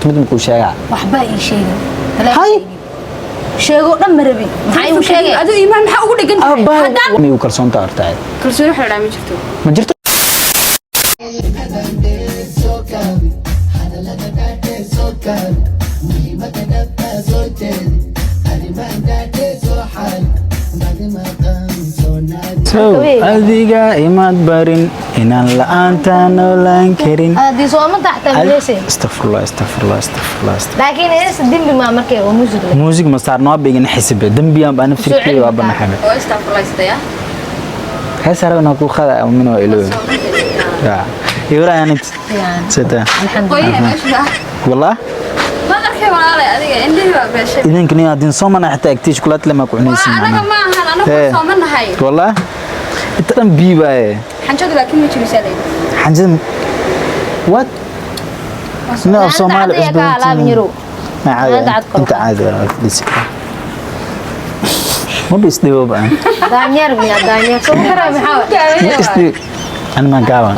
horta mid ku sheega waxba ii sheegay talaafay sheego dhan marabi maxay u sheegay adu iimaan maxaa ugu dhigan haddaan mi u kalsoonta horta kalsoon waxa la jirto ma jirto adiga imaad barin inaan la'aanta noolaan karin هذه سو ما تحت مليسي استغفر الله لكن ايش الدم ما مركي وموسيقى موسيقى ما صار نوع بيجي نحسب دنبي أنا بنفسي كذي وأبى محمد oo istaafurlaysta ya هاي صار أنا أقول خذ منه إلو يا يقول أنا ستا الحمد qoy لله meesha والله ma arkay walaalahay adiga indhihi waa beeshay إذا كني أدين صومنا حتى أكتيش كلات لما كوني anaga سمعنا ma ahan anagu soomanahay والله أنت أم بيبا xanjadu laakiin ma jirisaday حنجم وات لا صومال لا بنيرو ما عاد أنت عاد لسه مو بيستوي بقى دانير بيا دانير سو كره محاول بيستوي أنا ما قاوم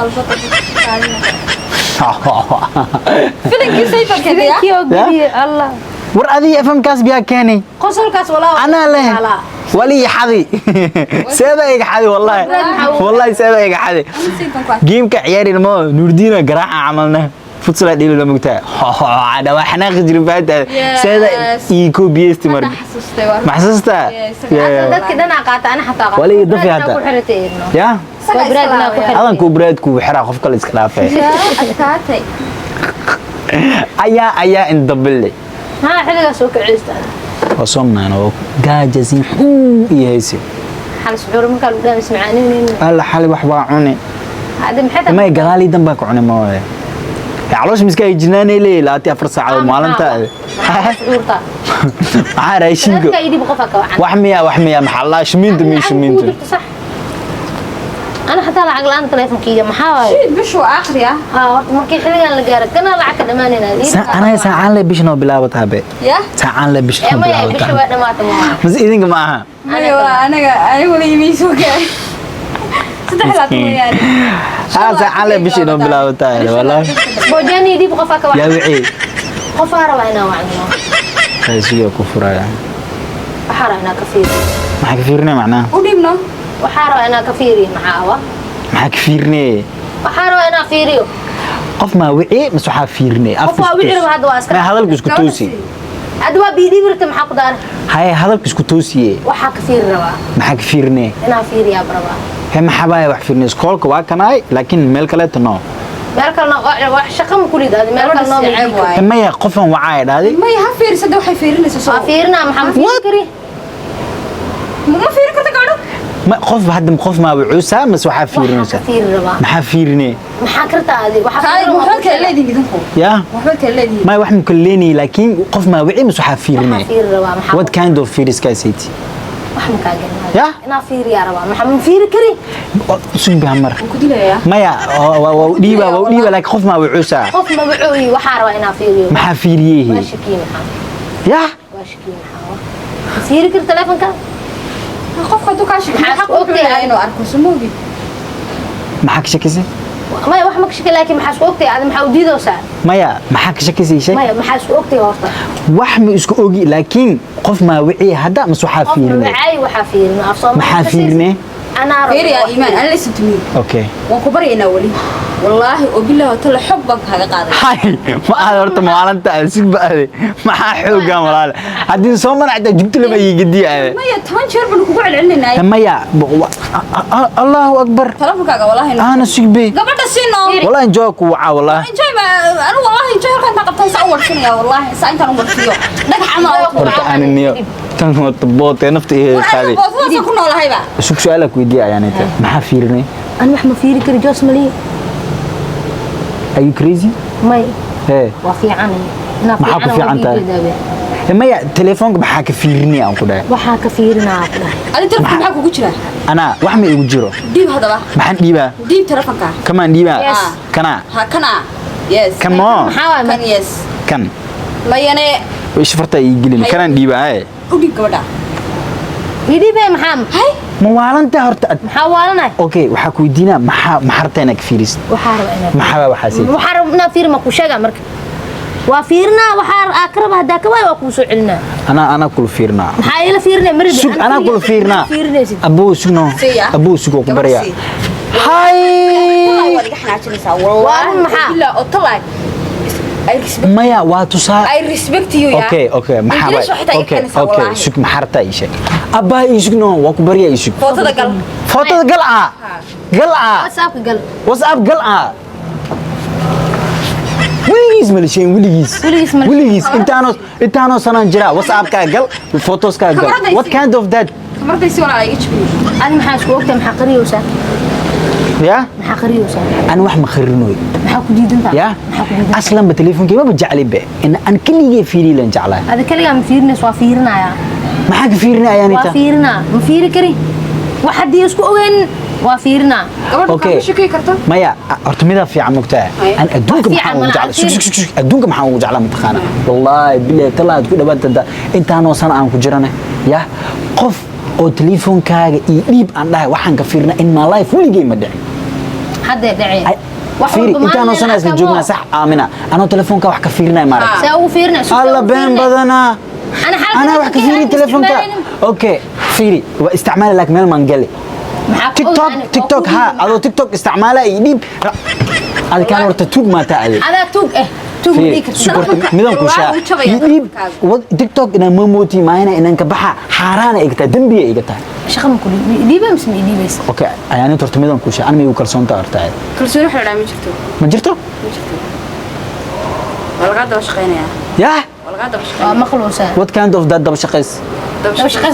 filankii sayfarkeeda ya كيو غبي الله ور أذي أفهم كاس بيا كاني قصر كاس ولا أنا له ولي حظي سيدا حظي والله سيدا حظي جيم كعياري المو نوردينا قراءة عملنا فتصل ديلو لما قلت هذا واحد خجل بعد سيدا يكو بيستي مر ما حسستها dadka dana qaata ana xataa ولي يضفي هذا يا كبرادنا ku xirtay هذا كوبراد كو حرا قف كل اسكلافه adkaatay أيا إن دبلي ها xiligaas oo kicista وصمنا أنا جاجزين يهيسي xal suxur marka lagu dhaam ismaaciinin الله حالي وحبا عوني هذا محيط ما يقالي دنبك عوني ما هو علاش مسكاي جناني لي لا تي افر ساعه مالنتا سحورتا عاريشينكو dadka idib qofka وحميا محلا شمينت مي شمينت صح انا حتى لعق لان تليفونكيga maxaa waay bishu aakhriya ها markii xiligan la gaaro kana lacag ka dhamaanayna انا ساعه لا بيشنو بلاوت هابه يا ساعه لا بيشنو ما بلاوت bisha waa dhamaatay بس ايدك معها anigu la yimiisoo gaar saddex laad mooyaane ساعه لا بيشنو بلاوت والله bojani idib qofka يا وعي qofka rabayna wacno هاي كفرايا waxa rabayna kafiir ما كفيرني معناه u dhibno waxa rabayna kafiiri maxaa ما كفيرني waxa rabayna fiiriyo قف ما وعي بس وحا فيرني qof waa wixii raba hadda waa iska ما هذا اسكو توسي adwa biidi birta maxaa ku daar هاي هذا اسكو توسي waxa kafiir raba ما كفيرني ina fiiriya raba هم حبايب wax fiirnay iskoolka waa kanay laakiin meel kale tano meel kalena wax shaqo ma ku lidaad meel kalena ma ya qofan wacay dhaaday ma ha fiirsada waxay fiirinaysaa soo fiirina maxaa fiiri kari ma fiiri karta gaadho ما qof hadda qof ma wuxuusa mas waxa fiirinaysa fiir raba maxaa fiirinay maxaa kartaadi waxa kay wuxuu kale leedin gidanku ya wuxuu kale leedin ma wax mukalleni laakiin qof ma wixii mas waxa fiirinay fiir raba maxaa what kind of fear is kaasiti wax ma kaagan ya ina fiiriya raba maxaa ma fiiri kari subi hamar ku dilaya ma ya dhiiba laakiin qof ma wuxuusa qof ma wuxuu waxa raba ina fiiriyo maxaa fiiriyay waa shakii maxaa ya waa shakii maxaa fiiri kar telefonka qofka du ka shaqeeyo xaq u leeyahay inuu arko sumoogi maxaa ka shakisay ما wax ma ka shaqeey laakiin maxaa isku ogtay aad maxaa u diidoosaa maya maxaa ka shakisay shay maya maxaa isku ogtay horta wax ma isku ogi laakiin qof ma wixii hadda mas waxa fiirinay waxa fiirinay af Soomaali maxaa fiirinay ana fiiri ya iimaan aan listen to me okay waan ku baryaynaa wali والله وبالله وتلا حبك هذا قاضي هاي ما أدرت مالنت أسيب بقى ما حوجا ملال هدي سومن عدا جبت له بيجي جدي ما يتمن شرب نكوع العلنا ما يا الله أكبر تلفونك والله أنا سيبي قبل السنة والله إنجاك وعا والله إنجاي ما أنا والله إنجاي كنت قبل أول سنة والله ساعتين أنا مرتيو لك عمل قلت أنا النية كان طبوت نفتي هذه وأنا كنا ولا هاي بقى شوف سؤالك ودي يعني ما حفيرني أنا ما فيري كري جوس ملي Are you crazy؟ ماي إيه وفي عني ما حكوا في عنتها ما يا تليفونك بحاك فيرني أو كده وحاك فيرنا كده أنا تلفون معك وجرا أنا وحمي يوجرو ديب هذا بقى محن ديبا ديب تلفونك كمان ديبا كنا ها كنا يس كمان كان يس كان ما يعني وإيش فرتا يجيلين كنا ديبا هاي ودي كودا يدي بيه محمد هاي موالنت هرت محاولنا أوكي وحكوا يدينا محرتينك فيرس وحارب أنا محابة وحاسين وحاربنا فير ما كوشجع مرك وفيرنا وحار أكرم هدا كواي وأكوسو علنا أنا كل فيرنا محايلة فيرنا مربي سوق أنا كل فيرنا فيرنا سيد أبو سنو أبو سوق كبريا هاي والله محا لا أطلع مايا واتوسا I respect you يا اوكي محابا إنجليش waxay tahay kanisa اوكي wallahi سوق محارتا ايشك ابا ايشك نو واكو بريا ايشك footada gal فوتو قلعه قلعه واتساب قال واتساب قلعه وليس ملشين وليس انتانو سنان جرا واتساب كا قل فوتوس كا قل what kind of that kamartaysi walaa iga jibin أنا محاسك وقتها محقريوسا يا محقريوسا انا wax ma kharinoy محاكو جيدنتا يا اصلا بتليفونكي ما بجعلي به ان ان كليغي فيري لان جعلها هذا كلها مفيرنس وفيرنا يا maxaa ka fiirina ayaanita وفيرنا مفير كري واحد يسكو وين وفيرنا gabadha Okay. ka shaqay karto maya horta midaa fiican mugtaa an adduunka maxaa ugu jeclaa adduunka maxaa ugu jeclaa mataqaana wallahi billahi talaad ku dhawaada intaanoo sana aan ku jirane ya qof oo telefoonkaaga iyo dhiib aan dhahay waxaan ka fiirina in my life weligay ma dhicin حد دعي fiiri intaanoo sana isla joognaa sax aamina anoo telefoonka wax ka fiirinay maarag سأو فيرنا alla been badanaa أنا wax ka fiiri telefoonka okay fiiri waa isticmaali laakiin meel maan gali تيك توك ها هذا تيك توك استعماله يديب هذا كان ورته توك ما تعالي هذا توك توك ديك سكرت ميدان كوشا يديب تيك توك إن مموتي ما هنا إن كبحة حارانة إجتا دنبي إجتا شخم كله دي بس دي بس أوكي يعني ترت ميدان كوشا أنا ميو كرسون تارتاعي kalsooni waxa la ma jirto ما جرتو walqada washaqeynaya يا walqada washaqeynaya مخلوصة what kind of that دبش قيس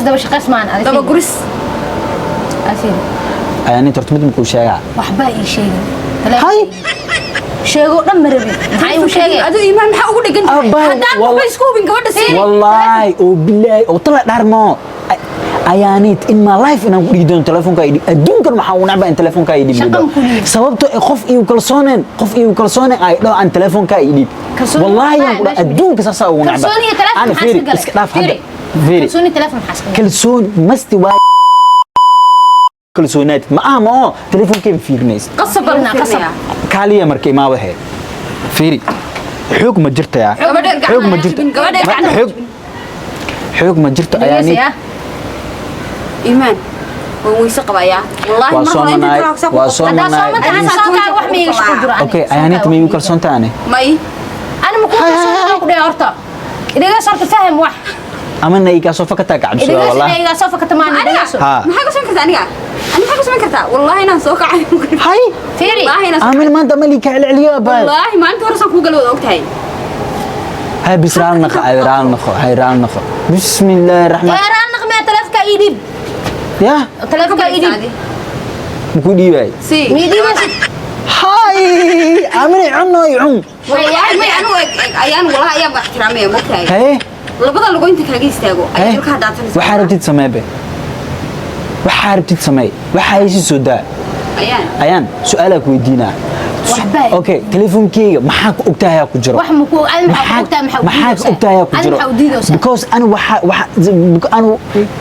دبش قس معنا daba guris أسير يعني ترت ميدان كوشا وحباي شيء هاي شيء قدام مربي هاي وشيء adu iimaan maxaa ugu dhagan Abay, haddaan waxba isku hubin gabadha si والله وبالله وطلع دارمو ayaanit in my life inaan ku dhiido telefoonka ay adduunkan maxaa uu nacba in telefoonka ay dhiibo sababtoo qof iyo kalsooneen ay dhaw aan telefoonka ay dhiib wallahi aan ku adduunka saasa uu nacba أنا fiiri iska dhaaf hadda fiiri كلسوني تلفون حاسك kalsoon masti waa kalsoonaad ma aha ma telefoonka fiirnays qasab قصبنا قصب kaaliya markay ma waxe fiiri xoog ma jirta yaa xoog ma jirta xoog ma jirta ayaanit iimaan waan weyse qabayaa wallahi waa soo manaay waa soo manaay okay ayaanit ma igu kalsoontaane may أنا مكون كده أرتا إذا صرت فاهم واحد amana iga soo fakata kacabso wallahi إذا صرت كمان إذا ها maxaa ka samayn kartaa aniga maxaa ka samayn kartaa wallahi inaan soo kacay hay فيري wallahi inaan amin maanta malika celceliyo baa wallahi maalinta hore saan kuu galwada ogtahay hay bisraal naqa ayraal naqa hayraal naqa bismillahir rahman يا ران نغمة تلفك إيدي ya تلفك إيدي ku dhiibay si ميدي بس hay amin cunno yum wallahi may anu ayaan wallahi ayaa baa ixtiraamay mogtahay hay labada lagu inta kaaga istaago hay ay ka daadsanaysaa waxa rabtid sameebe waxa rabtid samee waxa ay soo daa ayaan su'aala ku weydiinaa okay telefoonkeyga maxaa ku ogtahay ku jiro wax ma ku maxaa ku ogtahay ku jiro because ana waxa ana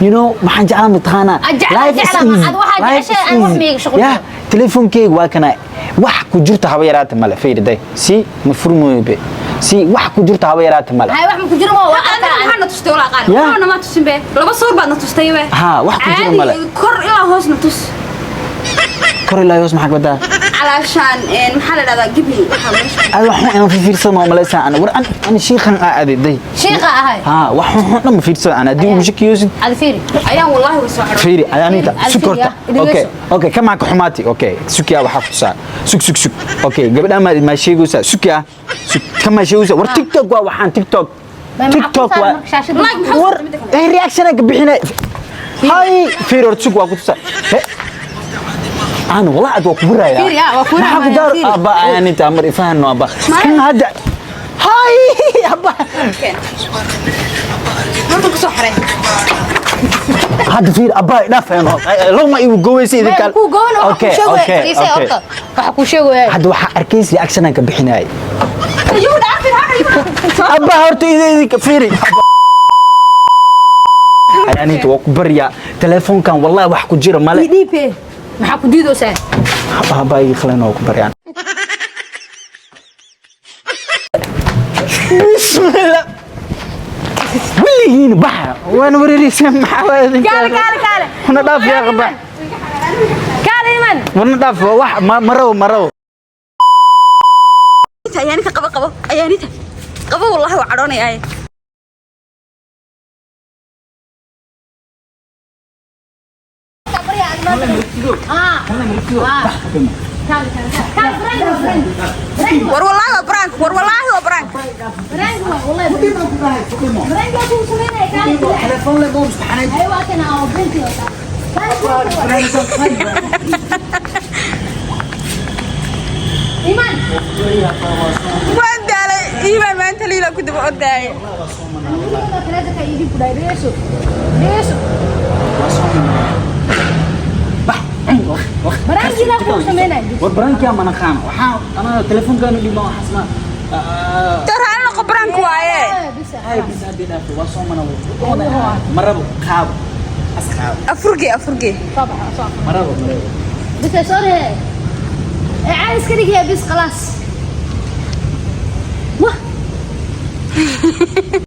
you know maxaan jeclaan mataqaana ya telefoonkeyga waa kana wax ku jirta haba yaraata male fiiriday si ma furmoobe si wax ku jirta haba yaraata male hay wax ma ku jiro waa waxaan na tustay wala qaan waxaan ma tusin be laba soor baad na tustay be ha wax ku jiro male kor ilaa hoos na tus kor ilaa hoos maxaa wadaa علشان محل هذا قبل أنا أنا في فرصة ما ملأ أنا ورا أنا شيخا عادي دي شيخة هاي ها وحنا ما فرصة أنا دي وشك يوسف هذا فيري أيام والله وسحر فيري أنا أنت سكرت أوكي أوكي كم معك حماتي أوكي سكيا وحفظ ساعة سك أوكي قبل ما شيء يوسف سكيا كم ما شيء يوسف ور تيك توك وحان تيك توك ور إيه رياكشنك بحنا هاي فيري ورتسوق وقصة أنا والله أدوك برا يا فيري وكورة ما أقدر أبا يعني أنت أمر إفهام أبا كم هذا هاي أبا مرتك سحرة هذا فير أبا لا فهمه لو ما يبغى جوي سيد كان أوكي حكوا شو هذا واحد أركيز رياكشنك بحناي يود عارف أبا هرتو إذا فيري يعني أنت وكبريا تلفون كان والله واحد كجير ماله دي بي ما حكوا دي دوسة أبا يخلينا وكبريان بسم الله وليين بحر وانا وريري سمع هذا كالي انا ضاف يا غبا كالي من وانا ضاف واحد مرو ayaanita qabo ayaanita qabo wallahi waa cadhoonaya war wallahi waa prank تليفون لي مو مستحني ايوه كان بنتي إيمان ودالي إيمان ما أنت ليلا كنت بقداي برانكي لا كنت سمينا والبرانكي يا منخان انا تليفون كانوا اللي ما حسنا ترى أنا قبرانك وايه هاي بس هدي ده وصوم انا مربو خاب اسخاب أفرقي طبعا صح مربو بس سوري عايز كده يا بس خلاص